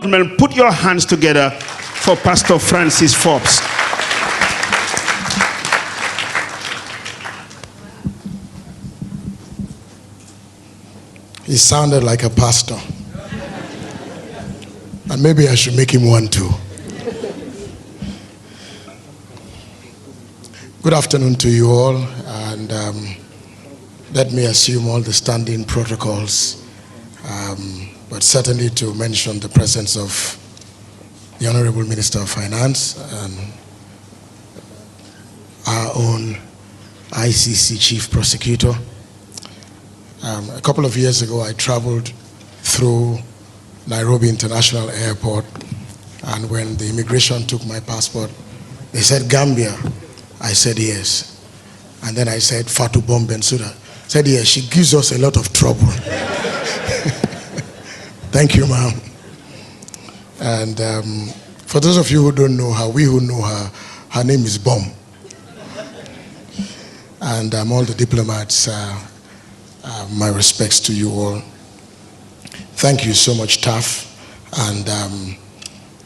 Put your hands together for Pastor Francis Forbes. He sounded like a pastor. And maybe I should make him one too. Good afternoon to you all, and let me assume all the standing protocols, but certainly to mention the presence of the Honorable Minister of Finance and our own ICC Chief Prosecutor. A couple of years ago, I traveled through Nairobi International Airport, and when the immigration took my passport, they said, Gambia. I said, yes. And then I said, Fatu Bomb Bensouda. Said, yes, she gives us a lot of trouble. Thank you, ma'am. And for those of you who don't know her, we who know her, her name is Bomb. And all the diplomats, my respects to you all. Thank you so much, TAF, and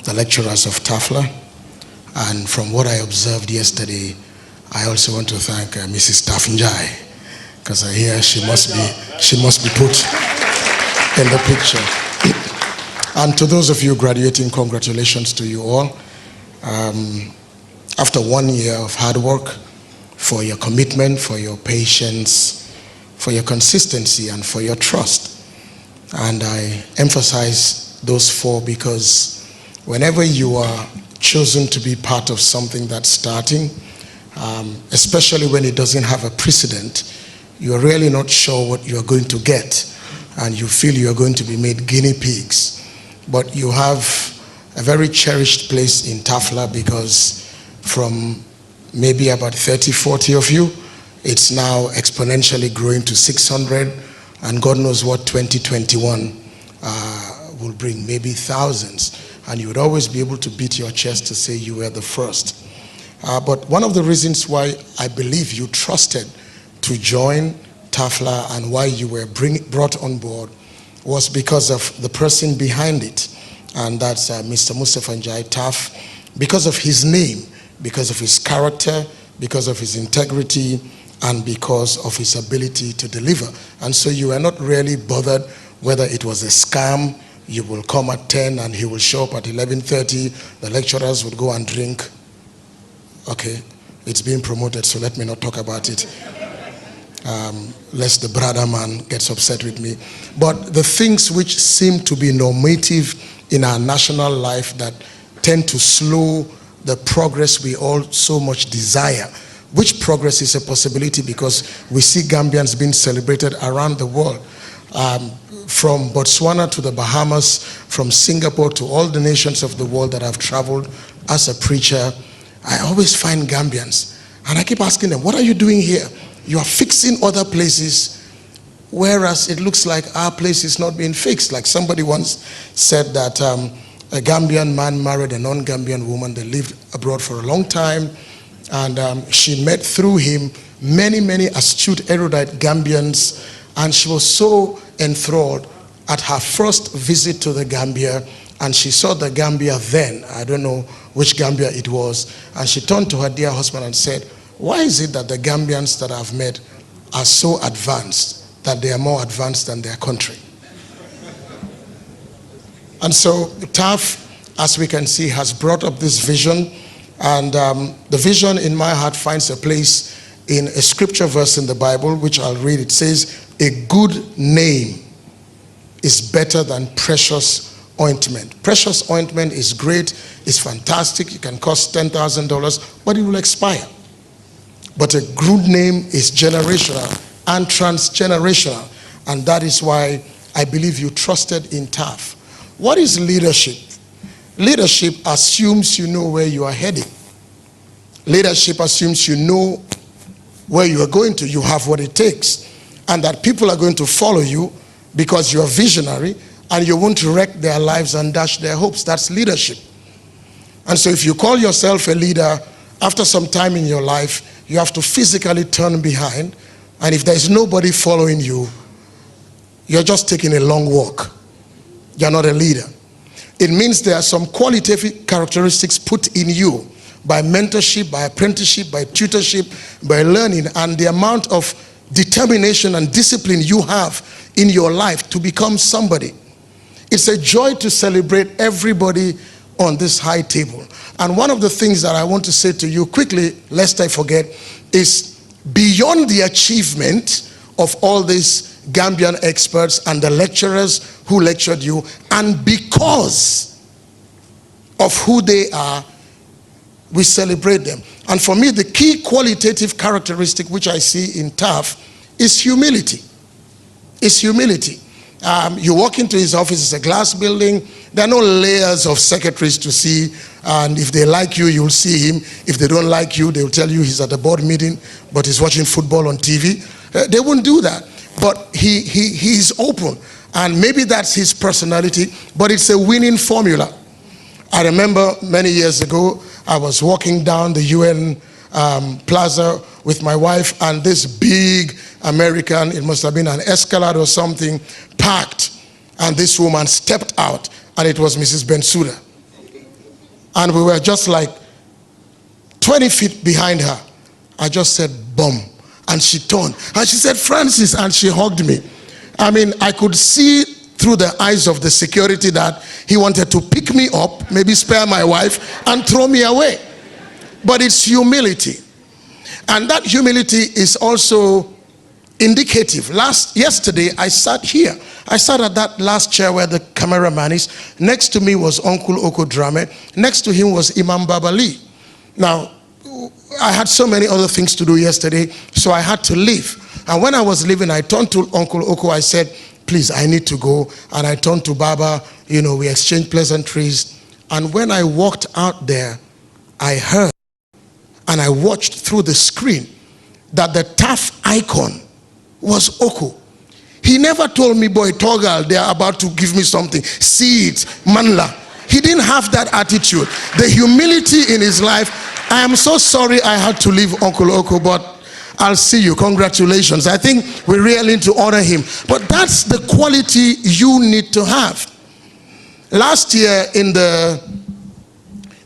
the lecturers of TAFLA. And from what I observed yesterday, I also want to thank Mrs. Tafunjai, because I hear she must be put in the picture. And to those of you graduating, congratulations to you all. After 1 year of hard work, for your commitment, for your patience, for your consistency, and for your trust. And I emphasize those four because whenever you are chosen to be part of something that's starting, especially when it doesn't have a precedent, you're really not sure what you're going to get, and you feel you're going to be made guinea pigs. But you have a very cherished place in TAFLA because from maybe about 30, 40 of you, it's now exponentially growing to 600, and God knows what 2021 will bring, maybe thousands. And you would always be able to beat your chest to say you were the first. But one of the reasons why I believe you trusted to join TAFLA and why you were brought on board was because of the person behind it. And that's Mr. Mustafa Njai TAF, because of his name, because of his character, because of his integrity, and because of his ability to deliver. And so you were not really bothered whether it was a scam. You will come at 10 and he will show up at 11:30. The lecturers would go and drink. Okay, it's being promoted, so let me not talk about it. Lest the brother man gets upset with me. But the things which seem to be normative in our national life that tend to slow the progress we all so much desire, which progress is a possibility because we see Gambians being celebrated around the world. From Botswana to the Bahamas, from Singapore to all the nations of the world that I've traveled as a preacher, I always find Gambians. And I keep asking them, what are you doing here? You are fixing other places, whereas it looks like our place is not being fixed. Like somebody once said that a Gambian man married a non-Gambian woman. They lived abroad for a long time. And she met through him many, many astute, erudite Gambians. And she was so enthralled at her first visit to the Gambia, and she saw the Gambia then, I don't know which Gambia it was, and she turned to her dear husband and said, why is it that the Gambians that I've met are so advanced that they are more advanced than their country? And so TAF, as we can see, has brought up this vision, and the vision in my heart finds a place in a scripture verse in the Bible, which I'll read. It says, a good name is better than precious ointment. Precious ointment is great, it's fantastic, it can cost $10,000, but it will expire. But a good name is generational and transgenerational, and that is why I believe you trusted in TAF. What is leadership? Leadership assumes you know where you are heading. Leadership assumes you know where you are going to, you have what it takes, and that people are going to follow you because you are visionary and you won't wreck their lives and dash their hopes. That's leadership. And so if you call yourself a leader, after some time in your life, you have to physically turn behind, and if there's nobody following you, you're just taking a long walk. You're not a leader. It means there are some qualitative characteristics put in you by mentorship, by apprenticeship, by tutorship, by learning, and the amount of determination and discipline you have in your life to become somebody. It's a joy to celebrate everybody on this high table. And one of the things that I want to say to you quickly, lest I forget, is beyond the achievement of all these Gambian experts and the lecturers who lectured you, and because of who they are, we celebrate them. And for me, the key qualitative characteristic which I see in TAF is humility. It's humility. You walk into his office, it's a glass building. There are no layers of secretaries to see, and if they like you, you'll see him. If they don't like you, they'll tell you he's at the board meeting, but he's watching football on TV. They won't do that. But he's open, and maybe that's his personality, but it's a winning formula. I remember many years ago, I was walking down the UN Plaza with my wife, and this big American, it must have been an Escalade or something, parked, and this woman stepped out, and it was Mrs. Bensouda. And we were just like 20 feet behind her. I just said, boom. And she turned, and she said, Francis, and she hugged me. I mean, I could see through the eyes of the security that he wanted to pick me up, maybe spare my wife, and throw me away. But it's humility. And that humility is also indicative. Yesterday, I sat here. I sat at that last chair where the cameraman is. Next to me was Uncle Oko Drame. Next to him was Imam Babali. Now, I had so many other things to do yesterday, so I had to leave. And when I was leaving, I turned to Uncle Oko. I said, please, I need to go. And I turned to Baba. You know, we exchanged pleasantries. And when I walked out there, I heard and I watched through the screen that the TAF icon was Oko. He never told me, boy, Togal, they are about to give me something. See it, manla. He didn't have that attitude. The humility in his life. I am so sorry I had to leave Uncle Oko, but I'll see you. Congratulations. I think we really need to honor him. But that's the quality you need to have. Last year in the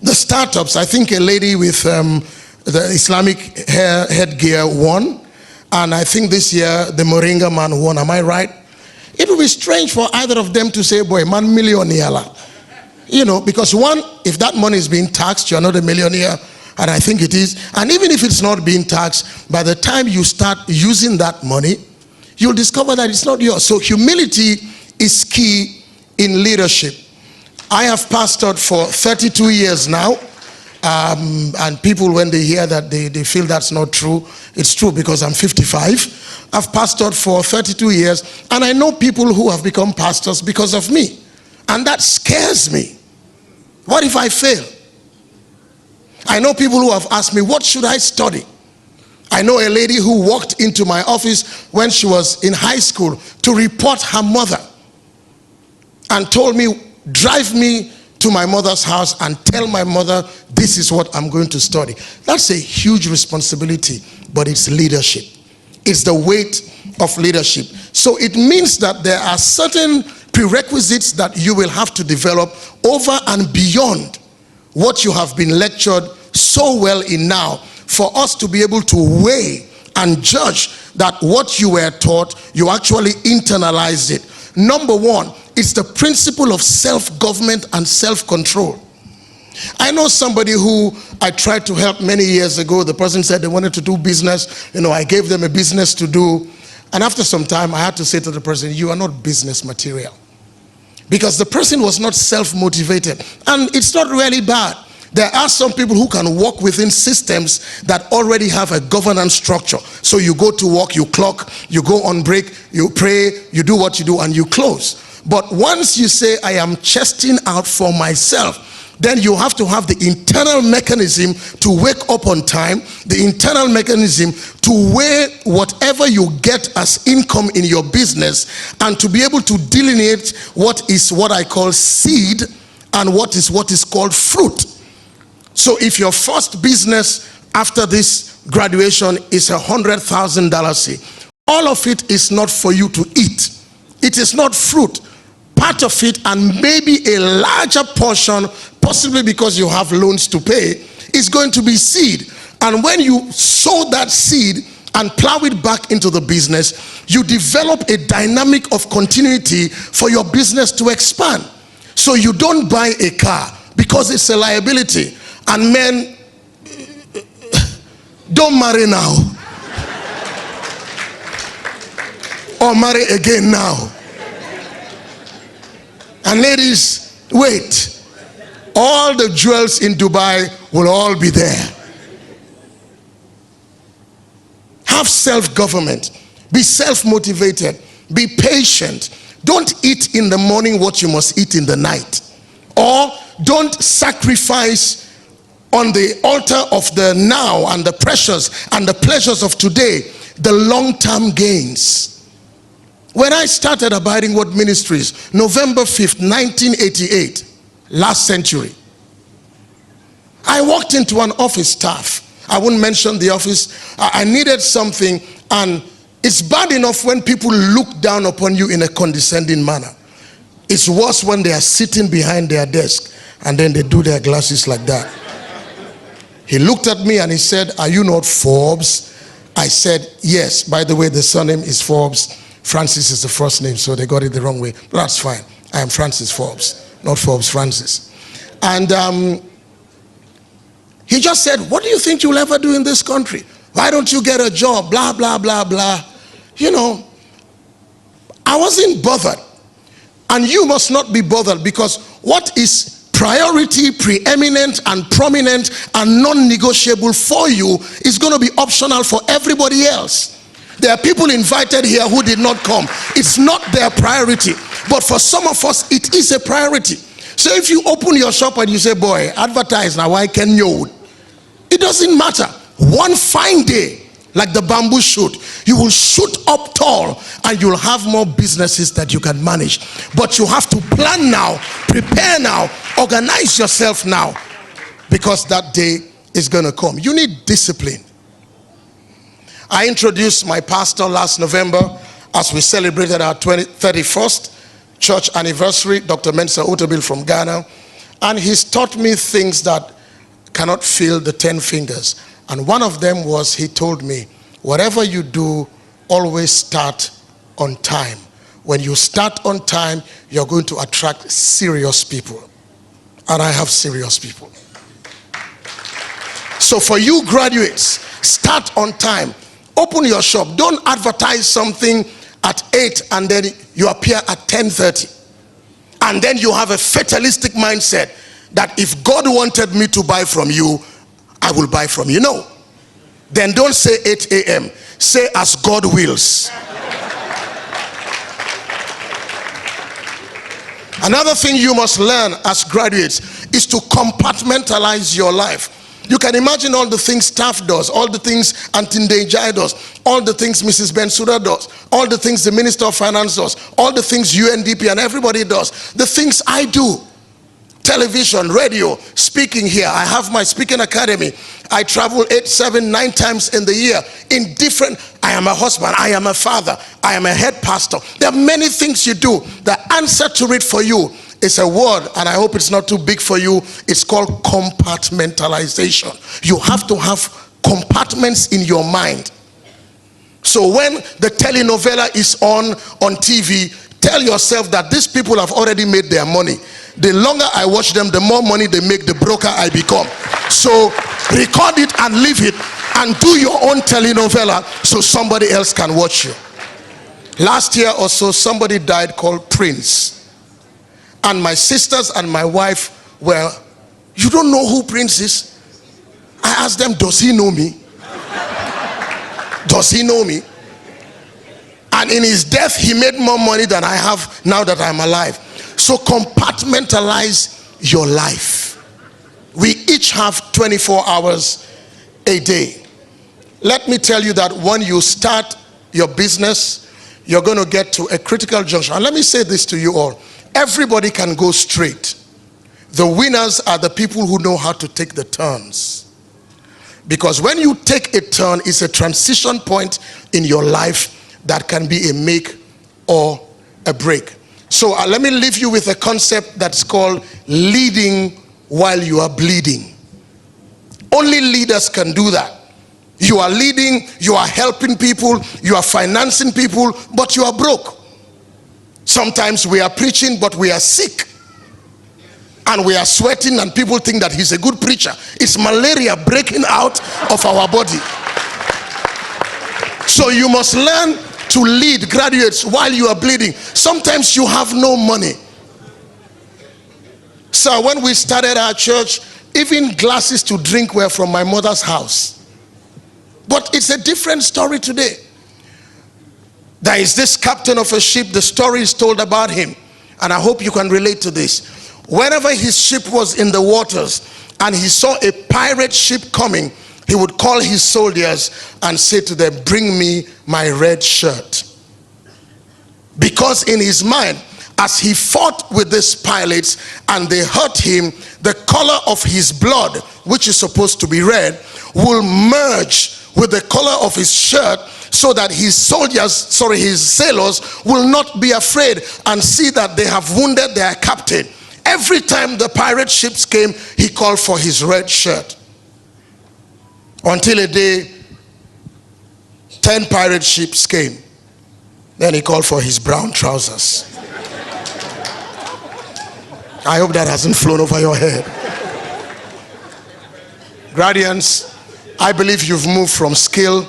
startups, I think a lady with the Islamic headgear won. And I think this year the Moringa man won. Am I right? It would be strange for either of them to say, boy, man millionaire. You know, because one, if that money is being taxed, you're not a millionaire. And I think it is. And even if it's not being taxed, by the time you start using that money, you'll discover that it's not yours. So humility is key in leadership. I have pastored for 32 years now. And people, when they hear that, they feel that's not true. It's true because I'm 55. I've pastored for 32 years. And I know people who have become pastors because of me. And that scares me. What if I fail? I know people who have asked me, what should I study? I know a lady who walked into my office when she was in high school to report her mother and told me, drive me to my mother's house and tell my mother this is what I'm going to study. That's a huge responsibility, but it's leadership. It's the weight of leadership. So it means that there are certain prerequisites that you will have to develop over and beyond what you have been lectured so well in now, for us to be able to weigh and judge that what you were taught, you actually internalized it. Number one, it's the principle of self-government and self-control. I know somebody who I tried to help many years ago. The person said they wanted to do business. You know, I gave them a business to do. And after some time, I had to say to the person, you are not business material. Because the person was not self-motivated. And it's not really bad. There are some people who can work within systems that already have a governance structure. So you go to work, you clock, you go on break, you pray, you do what you do, and you close. But once you say, I am chesting out for myself, then you have to have the internal mechanism to wake up on time, the internal mechanism to weigh whatever you get as income in your business, and to be able to delineate what is what I call seed and what is called fruit. So if your first business after this graduation is $100,000, all of it is not for you to eat. It is not fruit. part of it, and maybe a larger portion, possibly because you have loans to pay, is going to be seed. And when you sow that seed and plow it back into the business, you develop a dynamic of continuity for your business to expand. So you don't buy a car because it's a liability. And men, don't marry now or marry again now. And ladies, wait, all the jewels in Dubai will all be there. Have self-government. Be self-motivated. Be patient. Don't eat in the morning what you must eat in the night. Or don't sacrifice on the altar of the now and the pressures and the pleasures of today the long-term gains. When I started Abiding Word Ministries, November 5th, 1988, last century, I walked into an office, TAF. I wouldn't mention the office. I needed something, and it's bad enough when people look down upon you in a condescending manner. It's worse when they are sitting behind their desk and then they do their glasses like that. He looked at me and he said, "Are you not Forbes?" I said, "Yes. By the way, the surname is Forbes. Francis is the first name, so they got it the wrong way. But that's fine. I am Francis Forbes, not Forbes Francis." And he just said, "What do you think you'll ever do in this country? Why don't you get a job? Blah, blah, blah, blah." You know, I wasn't bothered. And you must not be bothered, because what is priority, preeminent, and prominent, and non-negotiable for you is going to be optional for everybody else. There are people invited here who did not come. It's not their priority. But for some of us, it is a priority. So if you open your shop and you say, "Boy, advertise now, why can you?" It doesn't matter. One fine day, like the bamboo shoot, you will shoot up tall and you'll have more businesses that you can manage. But you have to plan now, prepare now, organize yourself now, because that day is going to come. You need discipline. I introduced my pastor last November as we celebrated our 31st church anniversary, Dr. Mensa Otabil from Ghana. And he's taught me things that cannot feel the 10 fingers. And one of them was, he told me, whatever you do, always start on time. When you start on time, you're going to attract serious people. And I have serious people. So for you graduates, start on time. Open your shop. Don't advertise something at 8 and then you appear at 10:30. And then you have a fatalistic mindset that if God wanted me to buy from you, I will buy from you. No. Then don't say 8 a.m. Say as God wills. Another thing you must learn as graduates is to compartmentalize your life. You can imagine all the things TAF does, all the things Antinde Jai does, all the things Mrs. Bensouda does, all the things the Minister of Finance does, all the things UNDP and everybody does, the things I do. Television, radio, speaking here. I have my speaking academy. I travel 8, 7, 9 times in the year in different. I am a husband. I am a father. I am a head pastor. There are many things you do. The answer to it for you is a word, and I hope it's not too big for you. It's called compartmentalization. You have to have compartments in your mind. So when the telenovela is on TV, tell yourself that these people have already made their money. The longer I watch them, the more money they make, the broker I become. So record it and leave it and do your own telenovela so somebody else can watch you. Last year or so, somebody died called Prince. And my sisters and my wife were, "You don't know who Prince is?" I asked them, "Does he know me? Does he know me?" And in his death, he made more money than I have now that I'm alive. So compartmentalize your life. We each have 24 hours a day. Let me tell you that when you start your business, you're going to get to a critical junction. And let me say this to you all. Everybody can go straight. The winners are the people who know how to take the turns. Because when you take a turn, it's a transition point in your life that can be a make or a break. So let me leave you with a concept that's called leading while you are bleeding. Only leaders can do that. You are leading, you are helping people, you are financing people, but you are broke. Sometimes we are preaching, but we are sick. And we are sweating, and people think that he's a good preacher. It's malaria breaking out of our body. So you must learn to lead, graduates, while you are bleeding. Sometimes you have no money. So when we started our church, even glasses to drink were from my mother's house. But it's a different story today. There is this captain of a ship, the story is told about him, and I hope you can relate to this. Whenever his ship was in the waters and he saw a pirate ship coming, he would call his soldiers and say to them, bring me my red shirt. Because in his mind, as he fought with these pirates and they hurt him, the color of his blood, which is supposed to be red, will merge with the color of his shirt, so that his sailors will not be afraid and see that they have wounded their captain. Every time the pirate ships came, he called for his red shirt. Until a day, 10 pirate ships came. Then he called for his brown trousers. I hope that hasn't flown over your head. Gradients, I believe you've moved from skill,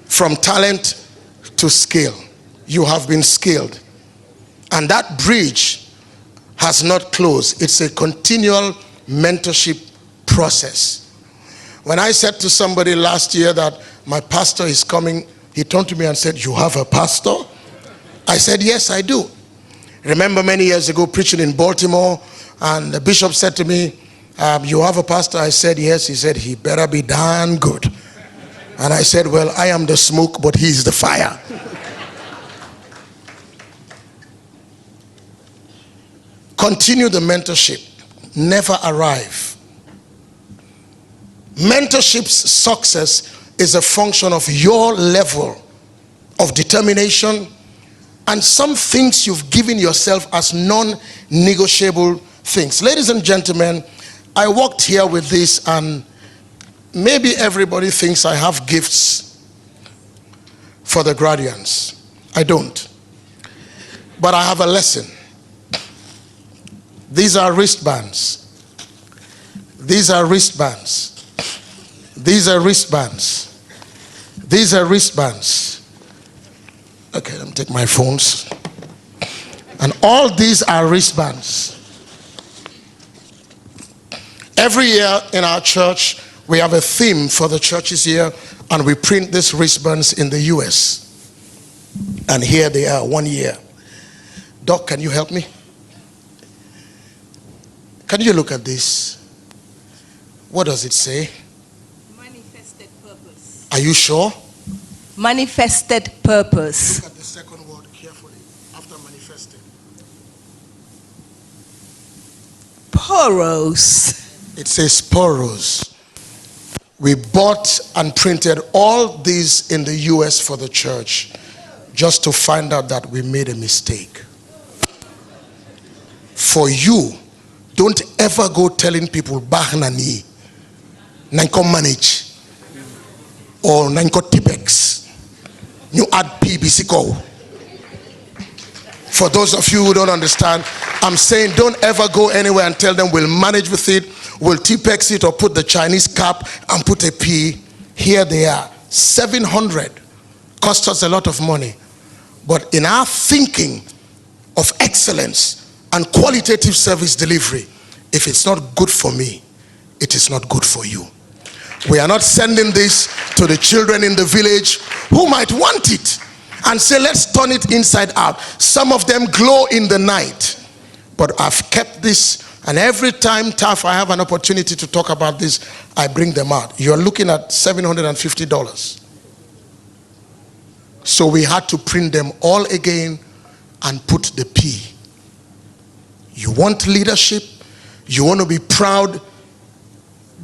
from talent to skill. You have been skilled. And that bridge has not closed. It's a continual mentorship process. When I said to somebody last year that my pastor is coming, he turned to me and said, you have a pastor? I said, yes, I do. Remember many years ago preaching in Baltimore, and the bishop said to me, you have a pastor? I said, yes. He said, he better be darn good. And I said, well, I am the smoke, but he's the fire. Continue the mentorship. Never arrive. Mentorship's success is a function of your level of determination and some things you've given yourself as non-negotiable things. Ladies and gentlemen, I walked here with this, and maybe everybody thinks I have gifts for the graduates. I don't. But I have a lesson. These are wristbands. These are wristbands. These are wristbands. These are wristbands. Okay, let me take my phones. And all these are wristbands. Every year in our church, we have a theme for the church's year, and we print these wristbands in the US. And here they are, 1 year. Doc, can you help me? Can you look at this? What does it say? Manifested purpose. Are you sure? Manifested purpose. Look at the second word carefully after manifested. Poros. It says poros. We bought and printed all these in the US for the church just to find out that we made a mistake. For you, don't ever go telling people Bahnani, Nanko manage, or Nanko tipex. You add PBC. For those of you who don't understand, I'm saying don't ever go anywhere and tell them we'll manage with it, we'll T-Pex it, or put the Chinese cap and put a P. Here they are. 700. Cost us a lot of money. But in our thinking of excellence and qualitative service delivery, if it's not good for me, it is not good for you. We are not sending this to the children in the village who might want it and say, let's turn it inside out. Some of them glow in the night. But I've kept this, and every time TAF I have an opportunity to talk about this, I bring them out. You're looking at $750. So we had to print them all again and put the P. You want leadership, you want to be proud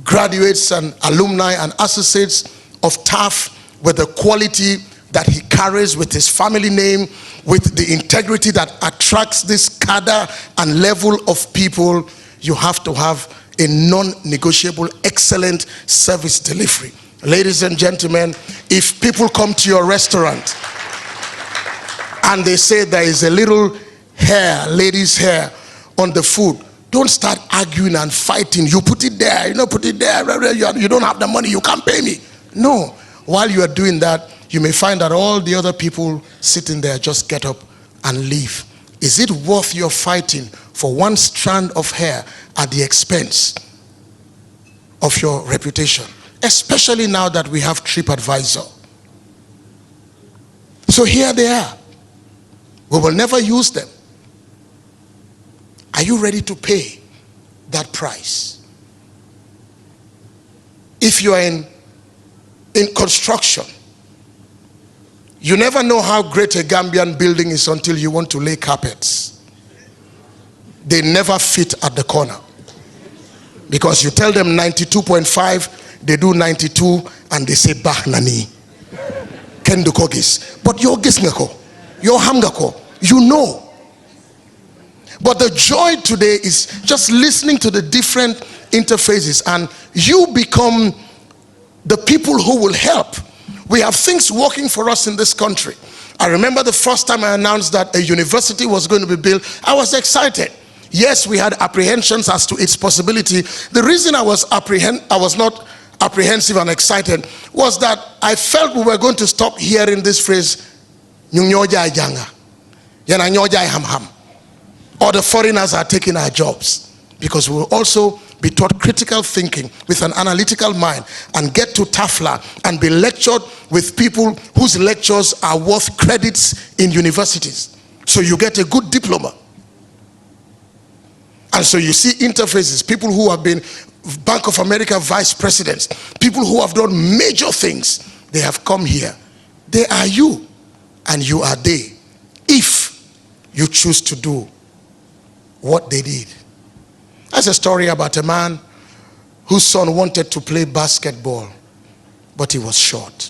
graduates and alumni and associates of TAF with the quality that he carries, with his family name, with the integrity that attracts this cadre and level of people, you have to have a non-negotiable, excellent service delivery. Ladies and gentlemen, if people come to your restaurant and they say there is a little hair, ladies' hair on the food, don't start arguing and fighting. You put it there, you know, put it there, you don't have the money, you can't pay me. No. While you are doing that, you may find that all the other people sitting there just get up and leave. Is it worth your fighting for one strand of hair at the expense of your reputation? Especially now that we have TripAdvisor. So here they are. We will never use them. Are you ready to pay that price? If you are in construction, you never know how great a Gambian building is until you want to lay carpets. They never fit at the corner. Because you tell them 92.5, they do 92, and they say, bah nani. Kendo kogis. But your gisngako, your hamgako, you know. But the joy today is just listening to the different interfaces, and you become the people who will help. We have things working for us in this country. I remember the first time I announced that a university was going to be built, I was excited. Yes, we had apprehensions as to its possibility. The reason I was not apprehensive and excited was that I felt we were going to stop hearing this phrase, "Nyunyoja janga, yana nyoja ham ham," or the foreigners are taking our jobs, because we will also be taught critical thinking with an analytical mind and get to TAFLA and be lectured with people whose lectures are worth credits in universities. So you get a good diploma. And so you see interfaces, people who have been Bank of America vice presidents, people who have done major things, they have come here. They are you, and you are they, if you choose to do what they did. That's a story about a man whose son wanted to play basketball, but he was short.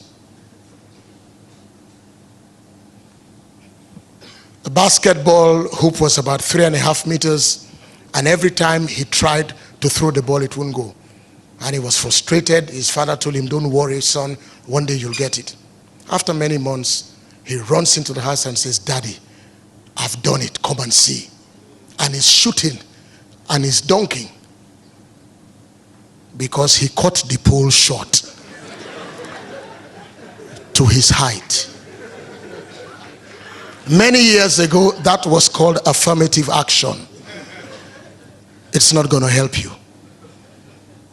The basketball hoop was about 3.5 meters, and every time he tried to throw the ball, it wouldn't go. And he was frustrated. His father told him, "Don't worry, son, one day you'll get it." After many months, he runs into the house and says, "Daddy, I've done it, come and see." And he's shooting and he's dunking because he caught the pole short to his height. Many years ago, that was called affirmative action. It's not going to help you.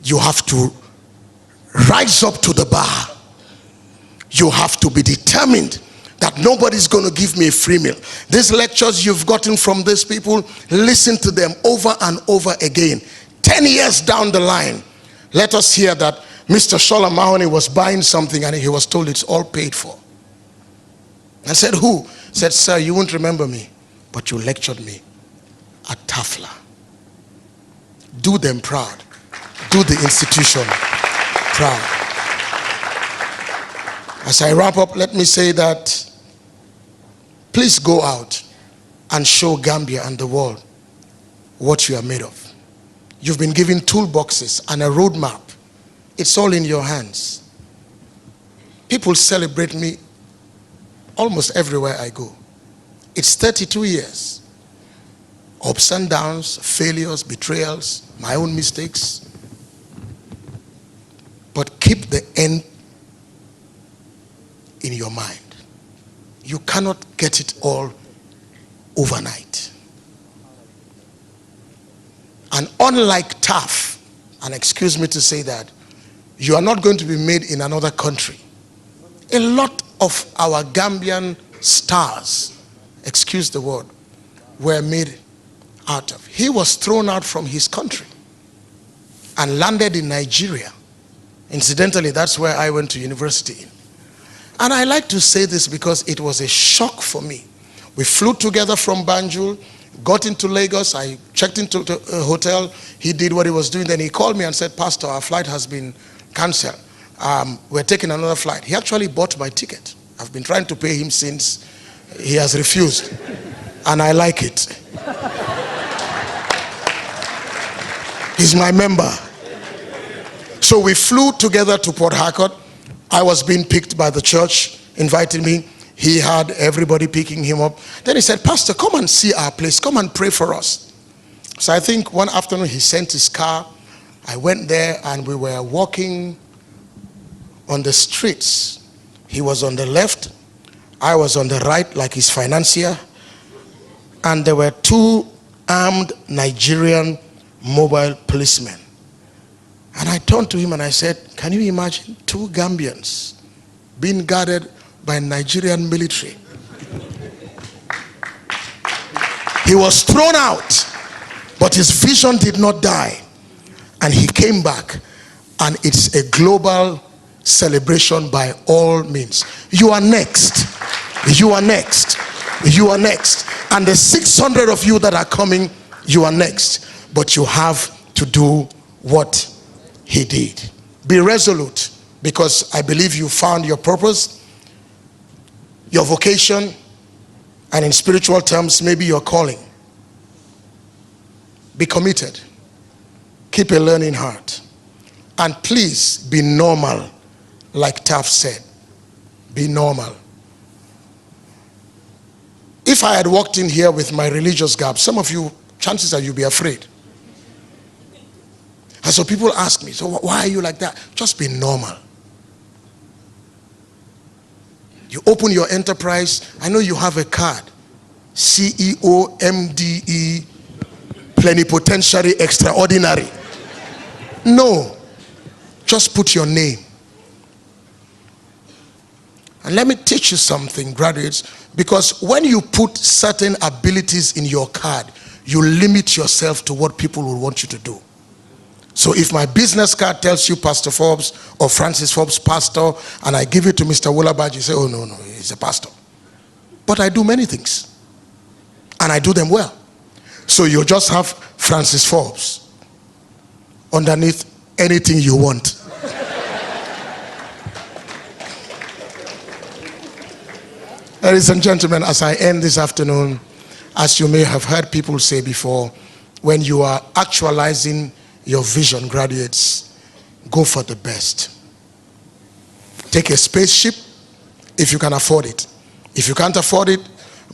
You have to rise up to the bar. You have to be determined that nobody's going to give me a free meal. These lectures you've gotten from these people, listen to them over and over again. 10 years down the line, let us hear that Mr. Shola Mahoney was buying something and he was told it's all paid for. I said, "Who?" Said, "Sir, you won't remember me, but you lectured me at TAFLA." Do them proud. Do the institution proud. As I wrap up, let me say that please go out and show Gambia and the world what you are made of. You've been given toolboxes and a roadmap. It's all in your hands. People celebrate me almost everywhere I go. It's 32 years. Ups and downs, failures, betrayals, my own mistakes. But keep the end in your mind. You cannot get it all overnight. And unlike TAF, and excuse me to say that, you are not going to be made in another country. A lot of our Gambian stars, excuse the word, were made out of. He was thrown out from his country and landed in Nigeria. Incidentally, that's where I went to university. And I like to say this because it was a shock for me. We flew together from Banjul, got into Lagos, I checked into a hotel, he did what he was doing, then he called me and said, "Pastor, our flight has been cancelled. We're taking another flight." He actually bought my ticket. I've been trying to pay him since he has refused. And I like it. He's my member. So we flew together to Port Harcourt. I was being picked by the church, inviting me. He had everybody picking him up. Then he said, Pastor, come and see our place. Come and pray for us. So I think one afternoon he sent his car. I went there and we were walking on the streets. He was on the left. I was on the right, like his financier. And there were two armed Nigerian mobile policemen. And I turned to him and I said, can you imagine 2 Gambians being guarded by Nigerian military? He was thrown out, but his vision did not die. And he came back, and it's a global celebration by all means. You are next. You are next. You are next. And the 600 of you that are coming, you are next. But you have to do what he did. Be resolute, because I believe you found your purpose, your vocation, and in spiritual terms, maybe your calling. Be committed. Keep a learning heart. And please be normal, like TAF said. Be normal. If I had walked in here with my religious garb, some of you, chances are you'd be afraid. And so people ask me, so why are you like that? Just be normal. You open your enterprise. I know you have a card. CEO, MDE, plenipotentiary, extraordinary. No. Just put your name. And let me teach you something, graduates, because when you put certain abilities in your card, you limit yourself to what people will want you to do. So if my business card tells you Pastor Forbes or Francis Forbes pastor, and I give it to Mr. Woolabaj, you say, oh no, he's a pastor. But I do many things, and I do them well. So you just have Francis Forbes underneath anything you want. Ladies and gentlemen, as I end this afternoon, as you may have heard people say before, when you are actualizing your vision, graduates, go for the best. Take a spaceship if you can afford it. If you can't afford it,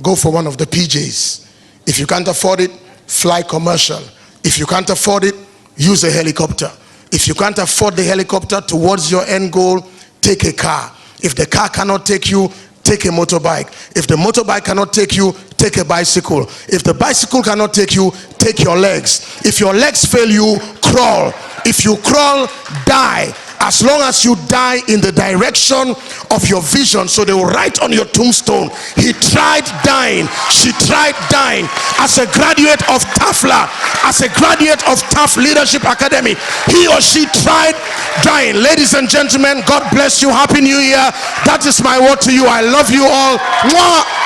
go for one of the PJs. If you can't afford it, fly commercial. If you can't afford it, use a helicopter. If you can't afford the helicopter towards your end goal, take a car. If the car cannot take you, take a motorbike. If the motorbike cannot take you, take a bicycle. If the bicycle cannot take you, take your legs. If your legs fail you, crawl. If you crawl, die. As long as you die in the direction of your vision, so they will write on your tombstone, he tried dying, she tried dying. As a graduate of TAFLA, as a graduate of TAF Leadership Academy, he or she tried dying. Ladies and gentlemen, God bless you. Happy New Year. That is my word to you. I love you all. Mwah!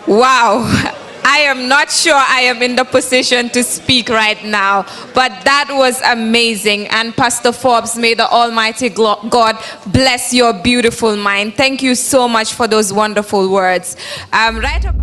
Wow, I am not sure I am in the position to speak right now, but that was amazing. And Pastor Forbes, may the Almighty God bless your beautiful mind. Thank you so much for those wonderful words. Right up